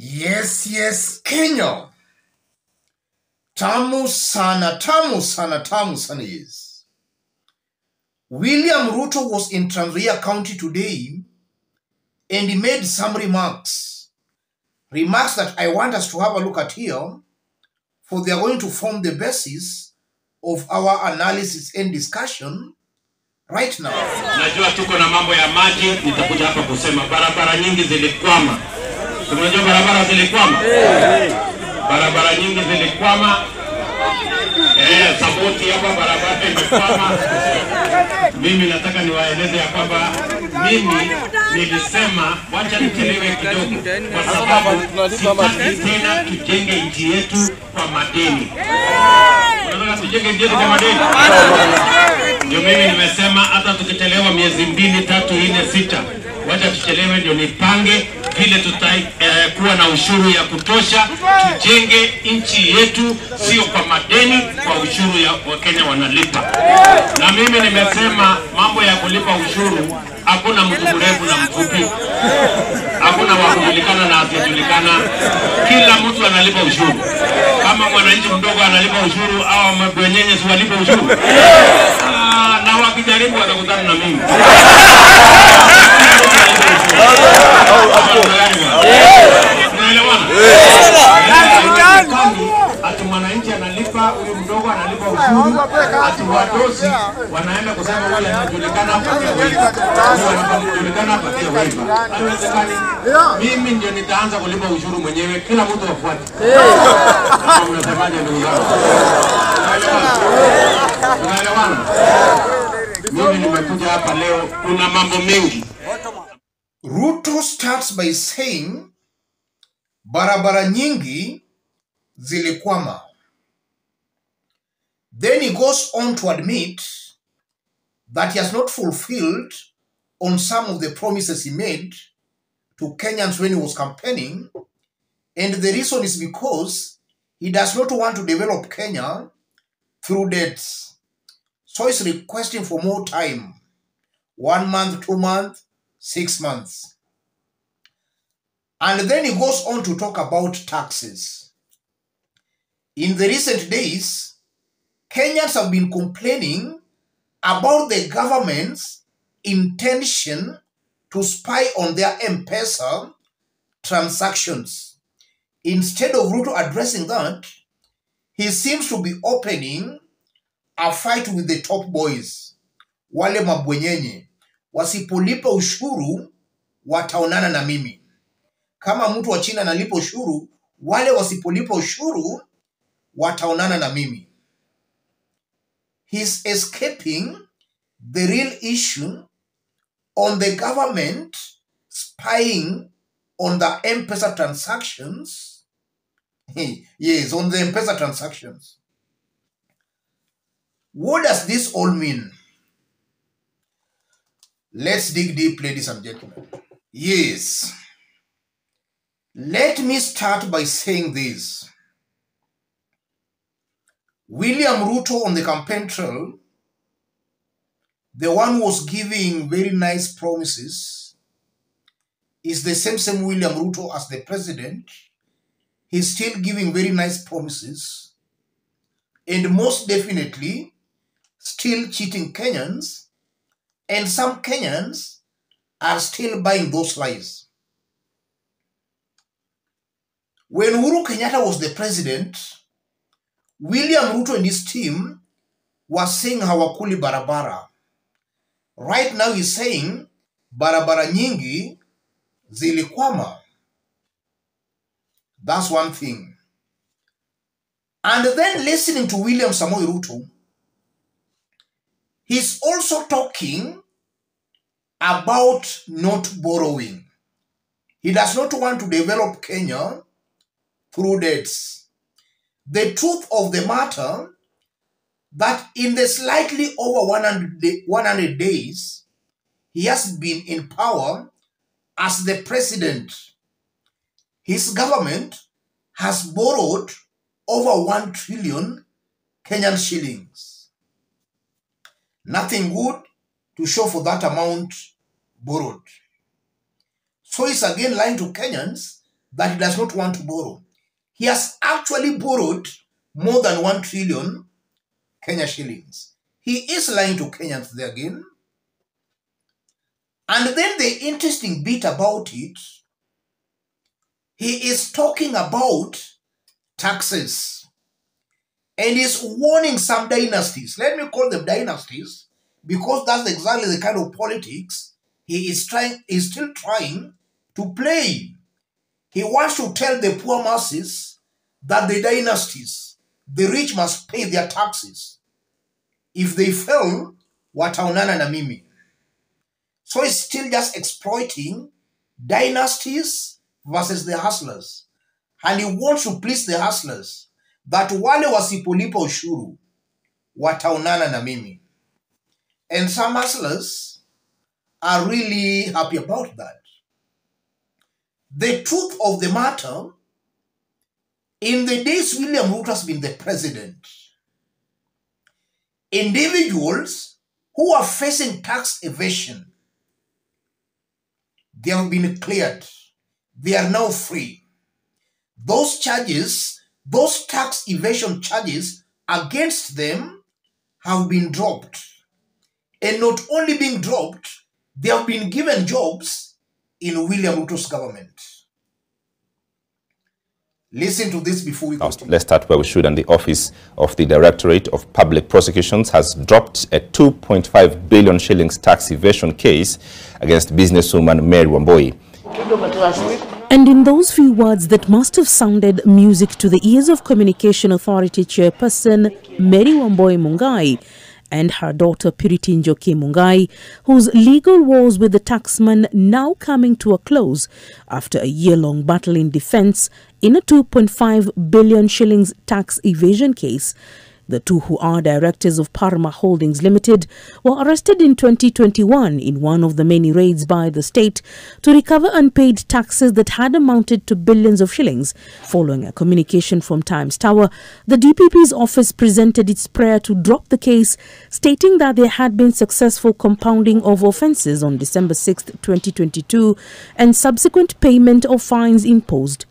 Yes, Kenya. Tamu sana, yes. William Ruto was in Trans Nzoia County today and he made some remarks. Remarks that I want us to have a look at here, for they are going to form the basis of our analysis and discussion right now. Najua tuko na mambo ya maji, nitakuja hapa kusema barabara nyingi zilikwama. Tunajua barabara zilikwama? Barabara nyingi zilikwama. Saboti hapa barabara imekwama. Mimi nataka niwaeleze ya kwamba mimi nilisema wacha nichelewe kidogo kwa sababu sitaki tena tujenge nchi yetu kwa madeni. Unataka tujenge nchi yetu kwa madeni? Ndio mimi nimesema hata tukichelewa miezi 2, 3, 4, 6, wacha tuchelewe ndio nipange vile tutakuwa na ushuru ya kutosha, tujenge nchi yetu sio kwa madeni, kwa ushuru ya Wakenya wanalipa. Na mimi nimesema mambo ya kulipa ushuru, hakuna mtu mrefu na mfupi, hakuna wakujulikana na asijulikana, kila mtu analipa ushuru. Kama mwananchi mdogo analipa ushuru au mabwenyenye si walipa ushuru, na wakijaribu watakutana na mimi. Ati mwananchi analipa, huyu mdogo analipa ushuru, ati wadosi wanaenda kusema wale wanajulikana hapa kwa wanajulikana hapa kwa waifa. Haiwezekani. Mimi ndio nitaanza kulipa ushuru mwenyewe, kila mtu afuate. Mnasemaje ndugu zangu? Unaelewana? Mimi nimekuja hapa leo, kuna mambo mengi. Ruto starts by saying barabara nyingi zilikwama. Then he goes on to admit that he has not fulfilled on some of the promises he made to Kenyans when he was campaigning, and the reason is because he does not want to develop Kenya through debts. So he's requesting for more time, 1 month, 2 months, 6 months. And then he goes on to talk about taxes. In the recent days, Kenyans have been complaining about the government's intention to spy on their M-Pesa transactions. Instead of Ruto addressing that, he seems to be opening a fight with the top boys. Wale mabwenyenye. Wasipolipa ushuru, wataonana na mimi. Kama mtu wa China analipa ushuru, wale wasipolipa ushuru, wataonana na mimi. He's escaping the real issue on the government spying on the M-Pesa transactions. Yes, on the M-Pesa transactions. What does this all mean? Let's dig deep, ladies and gentlemen. Yes. Let me start by saying this. William Ruto on the campaign trail, the one who was giving very nice promises, is the same William Ruto as the president. He's still giving very nice promises and most definitely still cheating Kenyans, and some Kenyans are still buying those lies. When Uhuru Kenyatta was the president, William Ruto and his team was saying hawakuli barabara. Right now he's saying barabara nyingi zilikwama. That's one thing. And then listening to William Samoei Ruto, he's also talking about not borrowing. He does not want to develop Kenya through debts. The truth of the matter, that in the slightly over 100 days, he has been in power as the president. His government has borrowed over 1 trillion Kenyan shillings. Nothing good to show for that amount borrowed. So he's again lying to Kenyans that he does not want to borrow. He has actually borrowed more than 1 trillion Kenya shillings. He is lying to Kenyans there again. And then the interesting bit about it, he is talking about taxes. And is warning some dynasties. Let me call them dynasties, because that's exactly the kind of politics he is still trying to play. He wants to tell the poor masses that the dynasties, the rich must pay their taxes. If they fail, wataonana na mimi. So it's still just exploiting dynasties versus the hustlers. And he wants to please the hustlers that wale wasipolipa ushuru wataonana na mimi. And some hustlers are really happy about that. The truth of the matter, in the days William Ruto has been the president, individuals who are facing tax evasion, they have been cleared. They are now free. Those charges, those tax evasion charges against them have been dropped. And not only being dropped, they have been given jobs in William Ruto's government. Listen to this before we continue. Let's start where we should. And the Office of the Directorate of Public Prosecutions has dropped a 2.5 billion shillings tax evasion case against businesswoman Mary Wamboi. And in those few words that must have sounded music to the ears of Communication Authority Chairperson Mary Wamboi Mungai and her daughter Purity Njoki Mungai, whose legal wars with the taxman now coming to a close after a year-long battle in defense in a 2.5 billion shillings tax evasion case. The two, who are directors of Parma Holdings Limited, were arrested in 2021 in one of the many raids by the state to recover unpaid taxes that had amounted to billions of shillings. Following a communication from Times Tower, the DPP's office presented its prayer to drop the case, stating that there had been successful compounding of offences on December 6, 2022 and subsequent payment of fines imposed.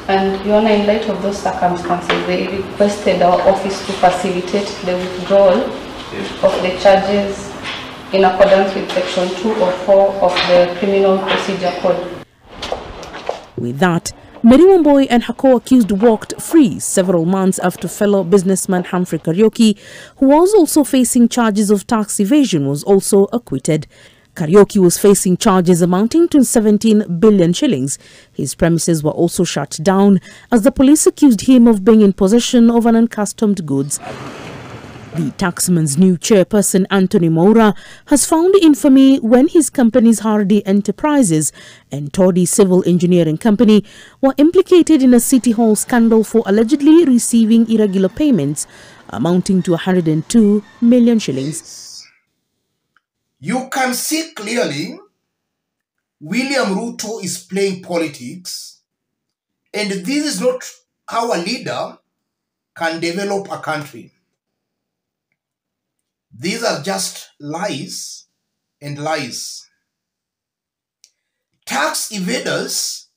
And Your Honor, in light of those circumstances, they requested our office to facilitate the withdrawal of the charges in accordance with Section 2 or 4 of the Criminal Procedure Code. With that, Mary Wamboi and her co-accused walked free several months after fellow businessman Humphrey Kariuki, who was also facing charges of tax evasion, was also acquitted. Kariuki was facing charges amounting to 17 billion shillings. His premises were also shut down as the police accused him of being in possession of unaccustomed goods. The taxman's new chairperson, Anthony Moura, has found infamy when his companies Hardy Enterprises and Toddy Civil Engineering Company were implicated in a City Hall scandal for allegedly receiving irregular payments amounting to 102 million shillings. You can see clearly William Ruto is playing politics, and this is not how a leader can develop a country. These are just lies and lies. Tax evaders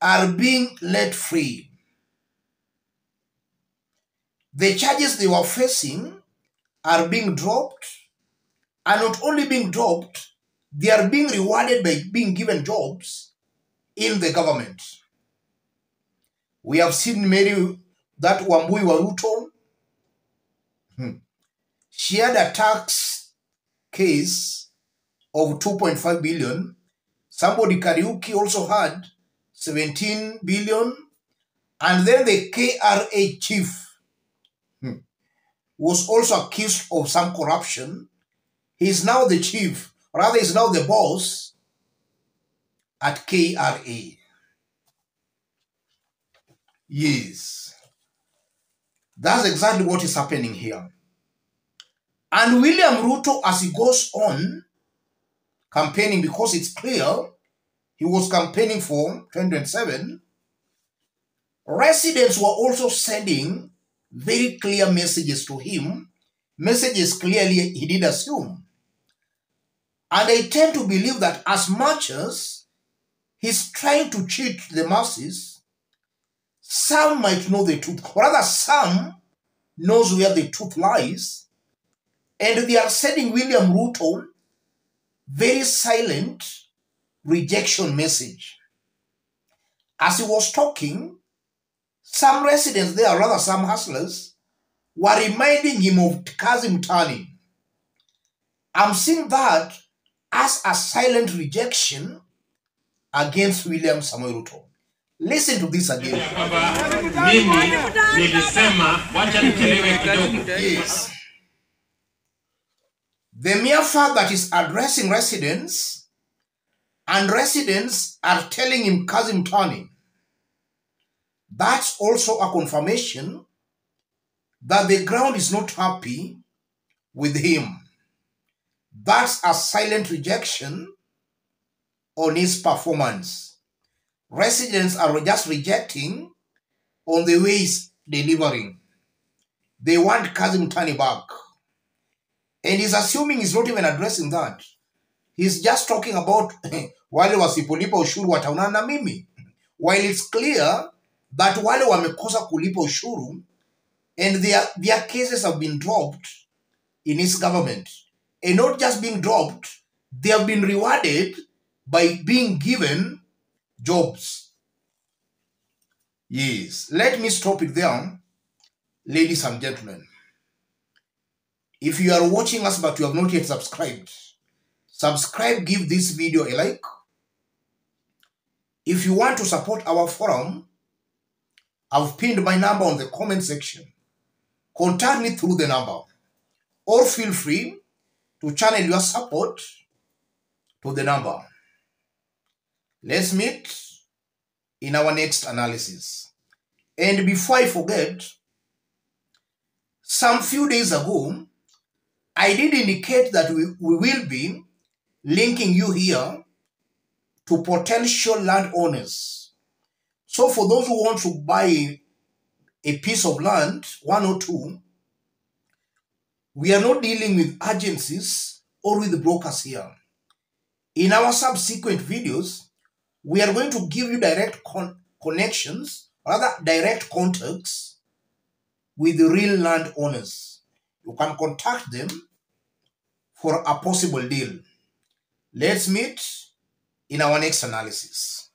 are being let free. The charges they were facing are being dropped. And not only being dropped, they are being rewarded by being given jobs in the government. We have seen Mary, that Wambui Ruto. She had a tax case of 2.5 billion. Somebody, Kariuki, also had 17 billion. And then the KRA chief was also accused of some corruption. He's now the chief, rather he's now the boss at KRA. Yes. That's exactly what is happening here. And William Ruto, as he goes on campaigning, because it's clear he was campaigning for 2027, residents were also sending very clear messages to him, messages clearly he did assume. And I tend to believe that as much as he's trying to cheat the masses. Some might know the truth, or rather some knows where the truth lies, and they are sending William Ruto very silent rejection message. As he was talking, some residents there, or rather some hustlers, were reminding him of Kazi Mtani. I'm seeing that as a silent rejection against William Samoei Ruto. Listen to this again. Yes. The mere fact that he's addressing residents and residents are telling him Kazi Mtani, that's also a confirmation that the ground is not happy with him. That's a silent rejection on his performance. Residents are just rejecting on the way he's delivering. They want Kazi Mtani back. And he's assuming he's not even addressing that. He's just talking about wale wasipolipa ushuru wataonana na mimi. While it's clear that wale wamekosa kulipa ushuru and their cases have been dropped in his government. And not just being dropped, they have been rewarded by being given jobs. Yes, let me stop it there, ladies and gentlemen. If you are watching us but you have not yet subscribed, subscribe, give this video a like. If you want to support our forum, I've pinned my number on the comment section. Contact me through the number, or feel free to channel your support to the number. Let's meet in our next analysis. And before I forget, some few days ago, I did indicate that we will be linking you here to potential landowners. So for those who want to buy a piece of land, 1 or 2, we are not dealing with agencies or with brokers here. In our subsequent videos, we are going to give you direct connections, rather direct contacts with the real landowners. You can contact them for a possible deal. Let's meet in our next analysis.